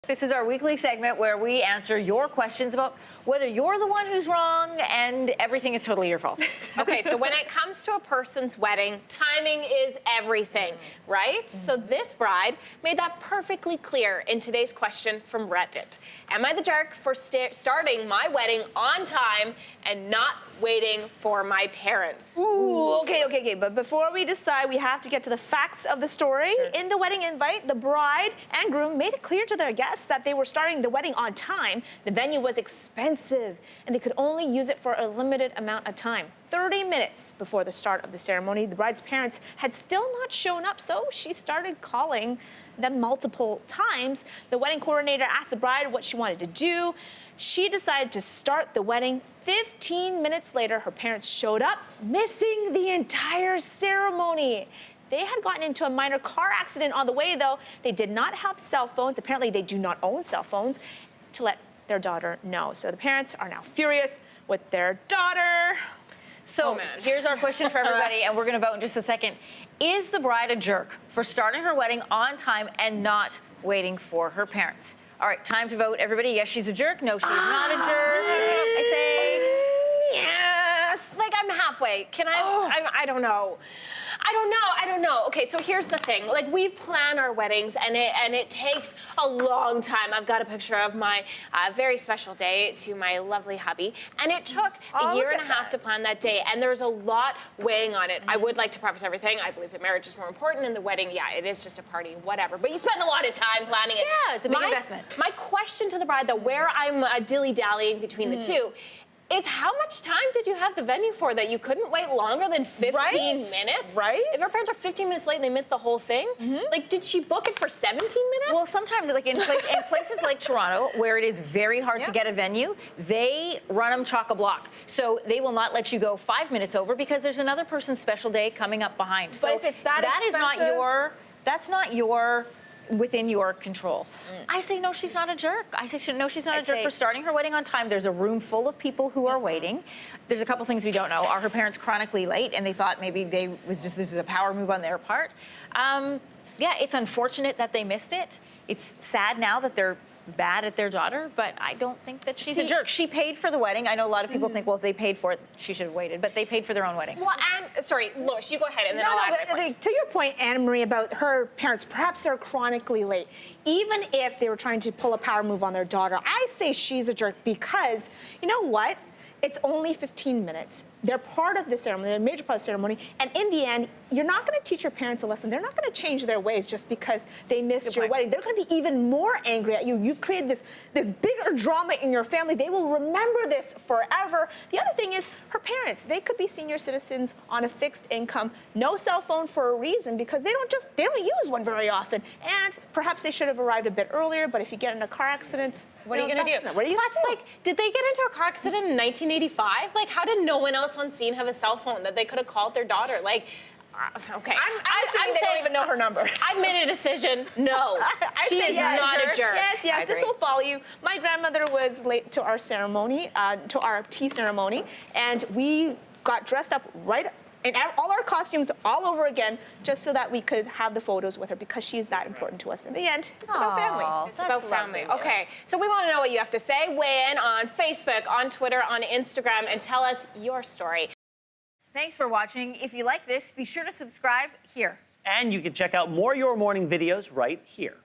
This is our weekly segment where we answer your questions about whether you're the one who's wrong and everything is totally your fault. Okay, so when it comes to a person's wedding, timing is everything, right? So this bride made that perfectly clear in today's question from Reddit. Am I the jerk for starting my wedding on time and not waiting for my parents? Ooh, okay. But before we decide, we have to get to the facts of the story. Sure. In the wedding invite, the bride and groom made it clear to their guests that they were starting the wedding on time. The venue was expensive, and they could only use it for a limited amount of time. 30 minutes before the start of the ceremony, the bride's parents had still not shown up, so she started calling them multiple times. The wedding coordinator asked the bride what she wanted to do. She decided to start the wedding. 15 minutes later, her parents showed up, missing the entire ceremony. They had gotten into a minor car accident on the way, though. They did not have cell phones. Apparently, they do not own cell phones to let their daughter know. So the parents are now furious with their daughter. So here's our question for everybody, and we're going to vote in just a second. Is the bride a jerk for starting her wedding on time and not waiting for her parents? All right, time to vote, everybody. Yes, she's a jerk. No, she's not a jerk. I say yes. Like, I'm halfway. Can I don't know. I don't know. Okay, so here's the thing. Like, we plan our weddings, and it takes a long time. I've got a picture of my very special day to my lovely hubby, and it took a year and a half to plan that day, and there's a lot weighing on it. I would like to preface everything. I believe that marriage is more important than the wedding. Yeah, it is just a party, whatever. But you spend a lot of time planning it. Yeah, it's a big investment. My question to the bride, though, where I'm dilly-dallying between the two, is how much time did you have the venue for that you couldn't wait longer than 15 minutes? Right. If her parents are 15 minutes late and they missed the whole thing, like, did she book it for 17 minutes? Well, sometimes, like in places like Toronto, where it is very hard to get a venue, they run them chock-a-block. So they will not let you go 5 minutes over because there's another person's special day coming up behind. But So if it's that expensive, that's not your within your control. I say no, she's not a jerk. I say no, she's not a jerk for starting her wedding on time. There's a room full of people who are waiting. There's a couple things we don't know. Are her parents chronically late and they thought maybe this is a power move on their part? Yeah, it's unfortunate that they missed it. It's sad now that they're bad at their daughter, but I don't think that she's a jerk. She paid for the wedding. I know a lot of people think, well, if they paid for it, she should have waited, but they paid for their own wedding. Well, and, sorry, Lois, you go ahead, and then I'll add my point. To your point, Anna Marie, about her parents, perhaps they're chronically late. Even if they were trying to pull a power move on their daughter, I say she's a jerk because, you know what? It's only 15 minutes. They're part of the ceremony, they're a major part of the ceremony, and in the end, you're not gonna teach your parents a lesson. They're not gonna change their ways just because they missed your wedding. They're gonna be even more angry at you. You've created this bigger drama in your family. They will remember this forever. The other thing is, her parents, they could be senior citizens on a fixed income, no cell phone for a reason because they don't use one very often. And perhaps they should have arrived a bit earlier, but if you get in a car accident, what are you gonna do? What are you gonna do? Like, did they get into a car accident in 1985? Like, how did no one else on scene have a cell phone that they could have called their daughter? Like, okay. I'm saying they don't even know her number. I've made a decision. No, she is not a jerk. Yes, this will follow you. My grandmother was late to our ceremony, to our tea ceremony, and we got dressed up in all our costumes all over again, just so that we could have the photos with her because she's that important to us. In the end, it's about family. It's about family. Okay, so we want to know what you have to say. Weigh in on Facebook, on Twitter, on Instagram, and tell us your story. Thanks for watching. If you like this, be sure to subscribe here. And you can check out more Your Morning videos right here.